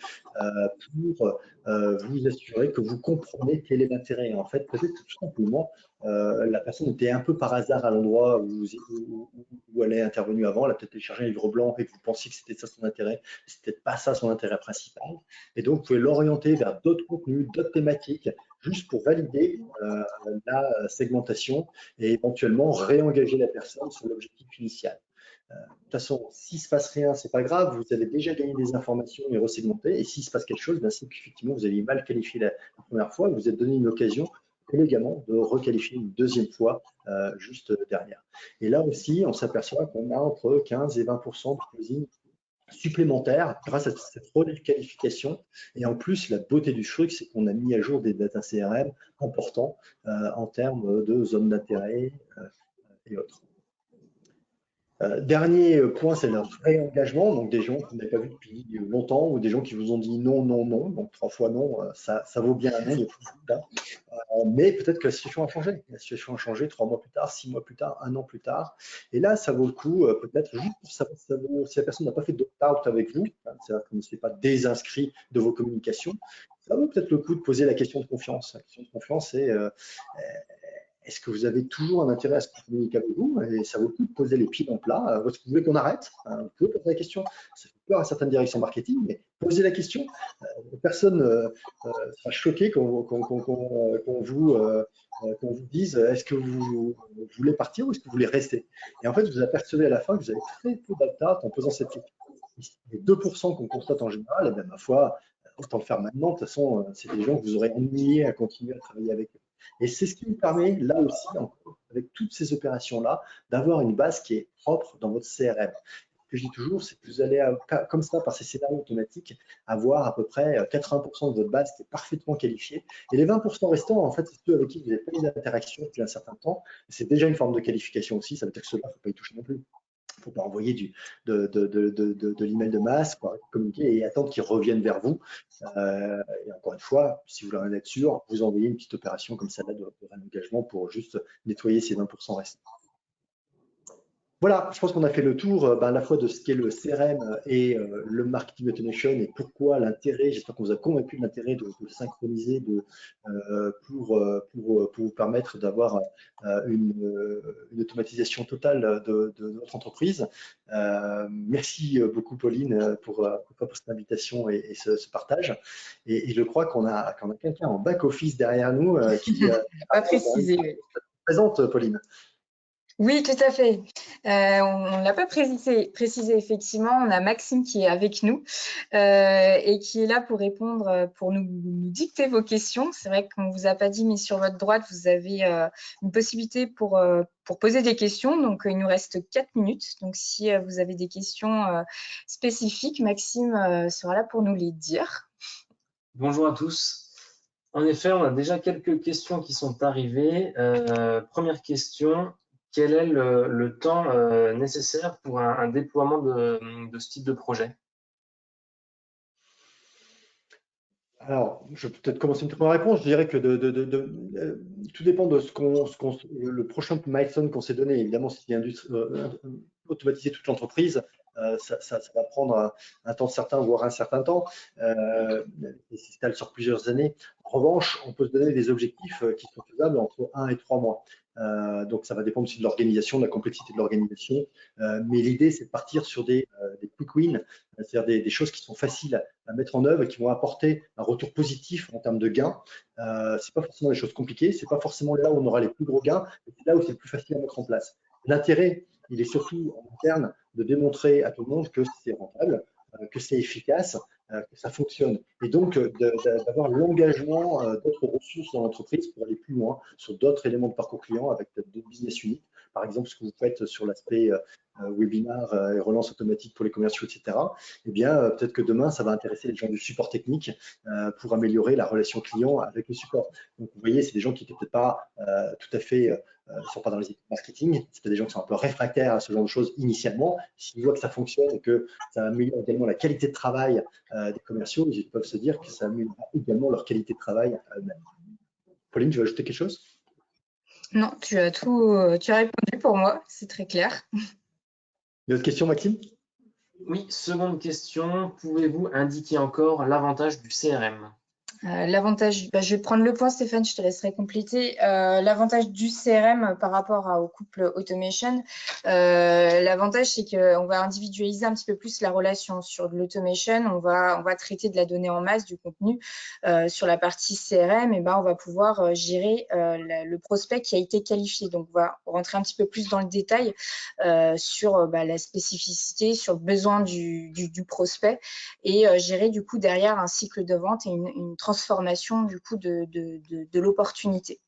pour vous assurer que vous comprenez quel est l'intérêt. En fait, peut-être que tout simplement, la personne était un peu par hasard à l'endroit où elle est intervenue avant. Elle a peut-être téléchargé un livre blanc et que vous pensiez que c'était ça son intérêt. C'est peut-être pas ça son intérêt principal. Et donc, vous pouvez l'orienter vers d'autres contenus, d'autres thématiques, juste pour valider la segmentation et éventuellement réengager la personne sur l'objectif initial. De toute façon, s'il ne se passe rien, c'est pas grave, vous avez déjà gagné des informations et resegmenté. Et s'il se passe quelque chose, c'est qu'effectivement, vous avez mal qualifié la première fois, vous êtes donné une occasion élégamment de requalifier une deuxième fois juste derrière. Et là aussi, on s'aperçoit qu'on a entre 15 et 20% de closing supplémentaires grâce à cette requalification. Et en plus, la beauté du truc, c'est qu'on a mis à jour des data CRM importants en termes de zones d'intérêt et autres. Dernier point, c'est le réengagement, donc des gens que vous n'avez pas vu depuis longtemps ou des gens qui vous ont dit non, non, non. Donc 3 fois non, ça vaut bien un non, il y a plus de doute, hein. Mais peut-être que la situation a changé. La situation a changé 3 mois plus tard, 6 mois plus tard, 1 an plus tard. Et là, ça vaut le coup, peut-être juste pour savoir si la personne n'a pas fait d'opt-out avec vous, hein, c'est-à-dire que vous ne s'est pas désinscrit de vos communications, ça vaut peut-être le coup de poser la question de confiance. La question de confiance, c'est est-ce que vous avez toujours un intérêt à ce qu'on communique avec vous? Et ça vaut le coup de poser les pieds dans le plat. Est-ce que vous voulez qu'on arrête? Vous pouvez poser la question. Ça fait peur à certaines directions marketing, mais posez la question. Personne sera choqué qu'on vous dise est-ce que vous voulez partir ou est-ce que vous voulez rester? Et en fait, vous apercevez à la fin que vous avez très peu d'opt-out en posant cette question. Les 2% qu'on constate en général, et bien, ma foi, autant le faire maintenant. De toute façon, c'est des gens que vous aurez ennuyés à continuer à travailler avec eux. Et c'est ce qui vous permet, là aussi, encore, avec toutes ces opérations-là, d'avoir une base qui est propre dans votre CRM. Ce que je dis toujours, c'est que vous allez, comme ça, par ces scénarios automatiques, avoir à peu près 80% de votre base qui est parfaitement qualifiée. Et les 20% restants, en fait, c'est ceux avec qui vous n'avez pas eu d'interaction depuis un certain temps. C'est déjà une forme de qualification aussi. Ça veut dire que ceux-là, il ne faut pas y toucher non plus. Il ne faut pas envoyer de l'email de masse, quoi, communiquer et attendre qu'ils reviennent vers vous. Et encore une fois, si vous voulez en être sûr, vous envoyez une petite opération comme ça là de réengagement pour juste nettoyer ces 20% restants. Voilà, je pense qu'on a fait le tour à la fois de ce qu'est le CRM et le marketing automation et pourquoi l'intérêt, j'espère qu'on vous a convaincu de l'intérêt de synchroniser pour vous permettre d'avoir une automatisation totale de votre entreprise. Merci beaucoup Pauline pour cette invitation et ce partage. Et je crois qu'on a quelqu'un en back-office derrière nous qui Pas précisé. présente Pauline. Oui, tout à fait. On ne l'a pas précisé, effectivement. On a Maxime qui est avec nous et qui est là pour répondre, pour nous dicter vos questions. C'est vrai qu'on ne vous a pas dit, mais sur votre droite, vous avez une possibilité pour poser des questions. Donc, il nous reste 4 minutes. Donc, si vous avez des questions spécifiques, Maxime sera là pour nous les dire. Bonjour à tous. En effet, on a déjà quelques questions qui sont arrivées. Première question. Quel est le temps nécessaire pour un déploiement de ce type de projet? Alors, je vais peut-être commencer une première réponse. Je dirais que tout dépend de le prochain milestone qu'on s'est donné. Évidemment, si automatiser toute l'entreprise, ça va prendre un temps certain, voire un certain temps, et s'étale sur plusieurs années. En revanche, on peut se donner des objectifs qui sont faisables entre 1 et 3 mois. Donc, ça va dépendre aussi de l'organisation, de la complexité de l'organisation. Mais l'idée, c'est de partir sur des quick wins, c'est-à-dire des choses qui sont faciles à mettre en œuvre et qui vont apporter un retour positif en termes de gains. C'est pas forcément des choses compliquées, c'est pas forcément là où on aura les plus gros gains, mais c'est là où c'est le plus facile à mettre en place. L'intérêt, il est surtout en interne de démontrer à tout le monde que c'est rentable, que c'est efficace, que ça fonctionne. Et donc, d'avoir l'engagement d'autres ressources dans l'entreprise pour aller plus loin sur d'autres éléments de parcours client avec d'autres business units. Par exemple, ce que vous faites sur l'aspect webinar et relance automatique pour les commerciaux, etc. Eh bien, peut-être que demain, ça va intéresser les gens du support technique pour améliorer la relation client avec le support. Donc, vous voyez, c'est des gens qui n'étaient peut-être pas tout à fait, ils sont pas dans les équipes marketing, c'est peut-être des gens qui sont un peu réfractaires à ce genre de choses initialement. S'ils voient que ça fonctionne et que ça améliore également la qualité de travail des commerciaux, ils peuvent se dire que ça améliore également leur qualité de travail à eux-mêmes. Pauline, tu veux ajouter quelque chose? Non, tu as répondu pour moi, c'est très clair. Une autre question, Maxime? Oui, seconde question. Pouvez-vous indiquer encore l'avantage du CRM? L'avantage, je vais prendre le point, Stéphane, je te laisserai compléter. L'avantage du CRM par rapport au couple automation, l'avantage, c'est qu'on va individualiser un petit peu plus la relation. Sur de l'automation, on va traiter de la donnée en masse, du contenu. Sur la partie CRM, on va pouvoir gérer le prospect qui a été qualifié. Donc, on va rentrer un petit peu plus dans le détail sur la spécificité, sur le besoin du prospect et gérer du coup derrière un cycle de vente et une transformation du coup de l'opportunité.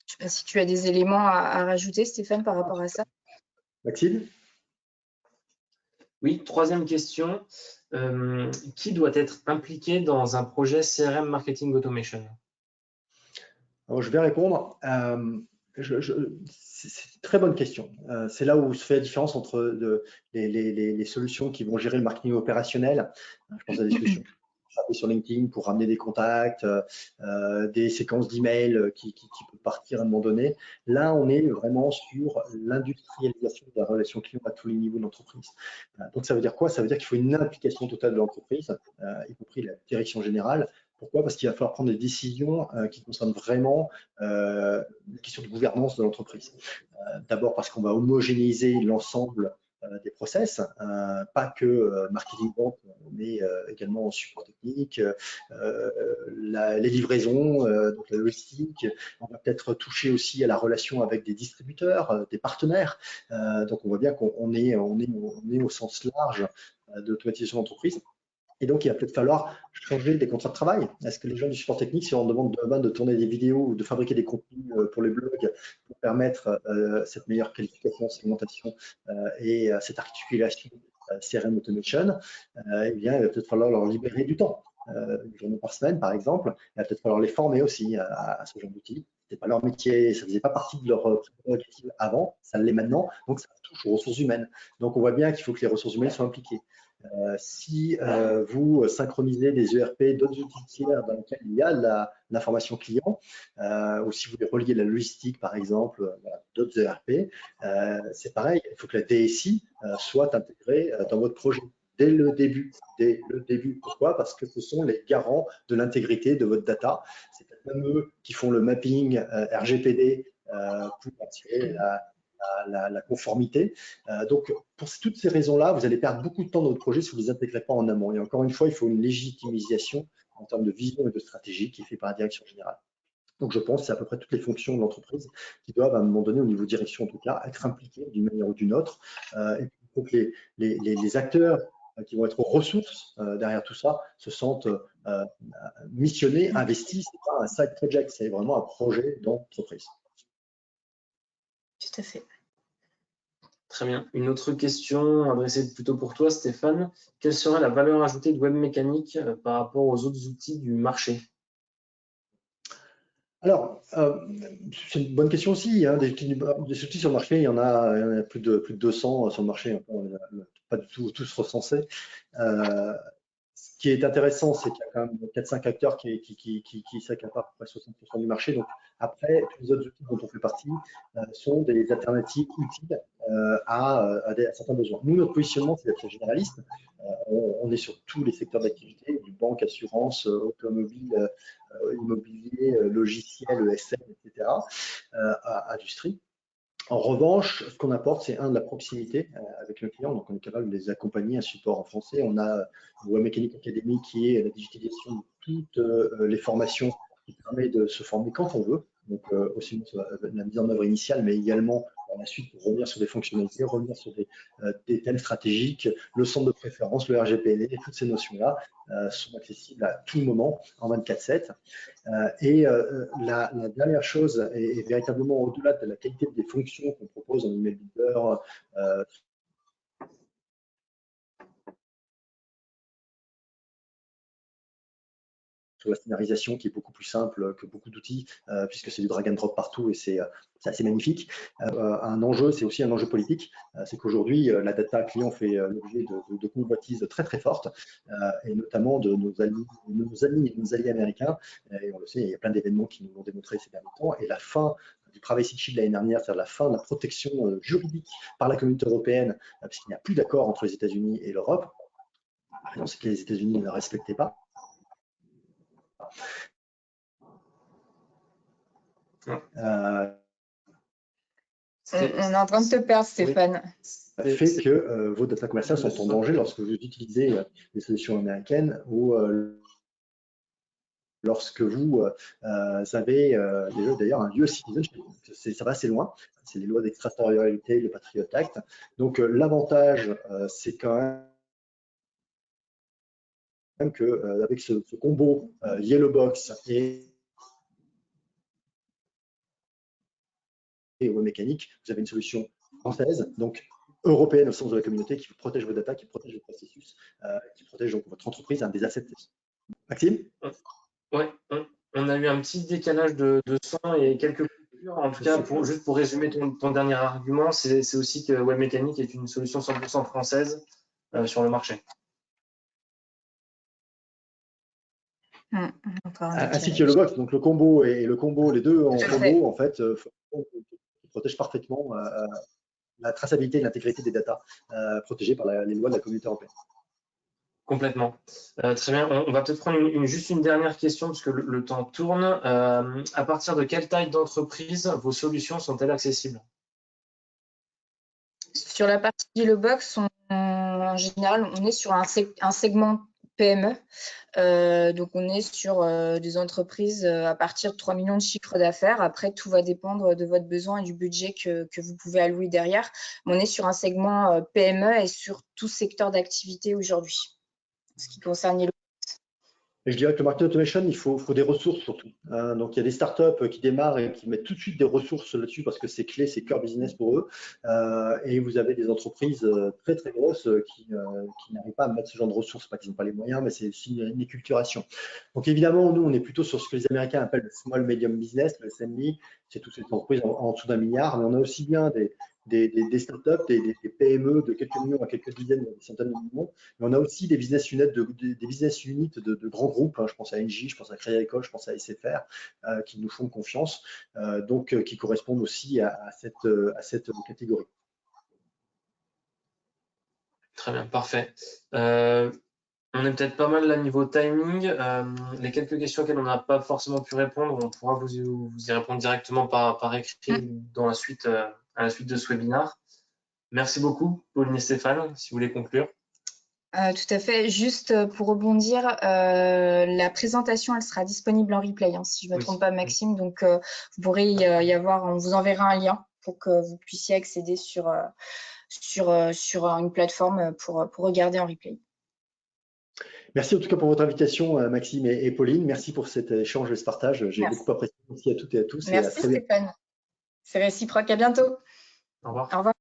Je ne sais pas si tu as des éléments à rajouter, Stéphane, par rapport à ça. Maxime? Oui, troisième question. Qui doit être impliqué dans un projet CRM Marketing Automation? Alors, je vais répondre. C'est une très bonne question. C'est là où se fait la différence entre les solutions qui vont gérer le marketing opérationnel. Je pense à des solutions taper sur LinkedIn pour ramener des contacts, des séquences d'emails qui peuvent partir à un moment donné. Là, on est vraiment sur l'industrialisation de la relation client à tous les niveaux de l'entreprise. Donc, ça veut dire quoi? Ça veut dire qu'il faut une implication totale de l'entreprise, y compris la direction générale. Pourquoi? Parce qu'il va falloir prendre des décisions qui concernent vraiment la question de gouvernance de l'entreprise. D'abord parce qu'on va homogénéiser l'ensemble des process, pas que marketing vente, mais également support technique, les livraisons, donc la logistique. On va peut-être toucher aussi à la relation avec des distributeurs, des partenaires. Donc on voit bien qu'on est au sens large de l'automatisation d'entreprise. Et donc, il va peut-être falloir changer des contrats de travail. Est-ce que les gens du support technique, si on demande demain de tourner des vidéos ou de fabriquer des contenus pour les blogs pour permettre cette meilleure qualification, segmentation et cette articulation CRM Automation, eh bien, il va peut-être falloir leur libérer du temps. Une journée par semaine, par exemple. Il va peut-être falloir les former aussi à ce genre d'outils. Ce n'était pas leur métier, ça ne faisait pas partie de leur prérogative avant, ça l'est maintenant, donc ça touche aux ressources humaines. Donc, on voit bien qu'il faut que les ressources humaines soient impliquées. Si vous synchronisez des ERP, d'autres outils tiers dans lesquels il y a l'information client, ou si vous reliez la logistique, par exemple, d'autres ERP, c'est pareil, il faut que la DSI soit intégrée dans votre projet dès le début. Dès le début. Pourquoi? Parce que ce sont les garants de l'intégrité de votre data. C'est même eux qui font le mapping RGPD pour assurer la conformité. Donc, pour toutes ces raisons-là, vous allez perdre beaucoup de temps dans votre projet si vous ne les intégrez pas en amont. Et encore une fois, il faut une légitimisation en termes de vision et de stratégie qui est faite par la direction générale. Donc, je pense que c'est à peu près toutes les fonctions de l'entreprise qui doivent, à un moment donné, au niveau direction en tout cas, être impliquées d'une manière ou d'une autre. Et puis, il faut que les acteurs qui vont être aux ressources derrière tout ça se sentent missionnés, investis. Ce n'est pas un side project, c'est vraiment un projet d'entreprise. Tout à fait. Très bien. Une autre question adressée plutôt pour toi, Stéphane. Quelle serait la valeur ajoutée de Webmécanique par rapport aux autres outils du marché? Alors, c'est une bonne question aussi. Hein, des outils sur le marché, il y en a plus de 200 sur le marché. On n'a pas du tout tous recensés. Ce qui est intéressant, c'est qu'il y a quand même 4-5 acteurs qui s'accaparent à peu près 60% du marché. Donc, après, tous les autres outils dont on fait partie sont des alternatives utiles à certains besoins. Nous, notre positionnement, c'est d'être généraliste. On est sur tous les secteurs d'activité, du banque, assurance, automobile, immobilier, logiciel, ESN, etc., industrie. En revanche, ce qu'on apporte, c'est de la proximité avec le client. Donc, on est capable de les accompagner, un support en français. On a Webmécanique Academy qui est la digitalisation de toutes les formations qui permet de se former quand on veut. Donc, aussi la mise en œuvre initiale, mais également par la suite pour revenir sur des fonctionnalités, revenir sur des thèmes stratégiques, le centre de préférence, le RGPD, toutes ces notions-là sont accessibles à tout moment en 24/7. La dernière chose est véritablement au-delà de la qualité des fonctions qu'on propose en email builder, sur la scénarisation qui est beaucoup plus simple que beaucoup d'outils, puisque c'est du drag and drop partout et c'est assez magnifique. Un enjeu, c'est aussi un enjeu politique, c'est qu'aujourd'hui, la data client fait l'objet de convoitises très très fortes, et notamment de nos amis et nos alliés américains. Et on le sait, il y a plein d'événements qui nous l'ont démontré ces derniers temps. Et la fin du Privacy Shield l'année dernière, c'est-à-dire la fin de la protection juridique par la communauté européenne, puisqu'il n'y a plus d'accord entre les États-Unis et l'Europe. La raison, c'est que les États-Unis ne respectaient pas. On est en train de te perdre, Stéphane. Fait que vos data commerciales sont en danger lorsque vous utilisez des solutions américaines ou lorsque vous avez d'ailleurs un US citizenship. Ça va assez loin. C'est les lois d'extraterritorialité, le Patriot Act. Donc l'avantage, c'est quand même que avec ce combo Yellow Box et Webmécanique, vous avez une solution française, donc européenne au sens de la communauté, qui protège vos data, qui protège vos processus, qui protège donc votre entreprise des assets. Maxime? Oui, on a eu un petit décalage de son et quelques coupures. En tout cas, juste pour résumer ton dernier argument, c'est aussi que Webmécanique est une solution 100% française sur le marché. Ainsi que le box, donc le combo et le combo, les deux en combo, en fait, protègent parfaitement la traçabilité et l'intégrité des datas protégées par les lois de la communauté européenne. Complètement. Très bien. On va peut-être prendre juste une dernière question parce que le temps tourne. À partir de quelle taille d'entreprise vos solutions sont-elles accessibles? Sur la partie DealBox, en général, on est sur un segment PME. Donc, on est sur des entreprises à partir de 3 millions de chiffre d'affaires. Après, tout va dépendre de votre besoin et du budget que vous pouvez allouer derrière. Mais on est sur un segment PME et sur tout secteur d'activité aujourd'hui, ce qui concerne DealBox. Et je dirais que le marketing automation, il faut des ressources surtout. Donc, il y a des startups qui démarrent et qui mettent tout de suite des ressources là-dessus parce que c'est clé, c'est cœur business pour eux. Et vous avez des entreprises très, très grosses qui n'arrivent pas à mettre ce genre de ressources. Pas qu'ils n'ont pas les moyens, mais c'est aussi une éculturation. Donc, évidemment, nous, on est plutôt sur ce que les Américains appellent le small medium business, le SMB. C'est toutes ces entreprises en dessous d'1 milliard. Mais on a aussi bien des startups, des PME de quelques millions à quelques dizaines, des centaines de millions. Mais on a aussi des business units de grands groupes. Je pense à Engie, je pense à Crédit Agricole, je pense à SFR, qui nous font confiance, donc qui correspondent aussi à cette catégorie. Très bien, parfait. On est peut-être pas mal là niveau timing. Les quelques questions auxquelles on n'a pas forcément pu répondre, on pourra vous y répondre directement par écrit dans la suite, à la suite de ce webinaire. Merci beaucoup, Pauline et Stéphane, si vous voulez conclure. Tout à fait. Juste pour rebondir, la présentation, elle sera disponible en replay, si je ne me trompe pas, Maxime. Donc, vous pourrez y avoir, on vous enverra un lien pour que vous puissiez accéder sur une plateforme pour regarder en replay. Merci en tout cas pour votre invitation, Maxime et Pauline. Merci pour cet échange et ce partage. J'ai beaucoup apprécié. Merci à toutes et à tous. Merci, Stéphane. C'est réciproque. À bientôt. Au revoir. Au revoir.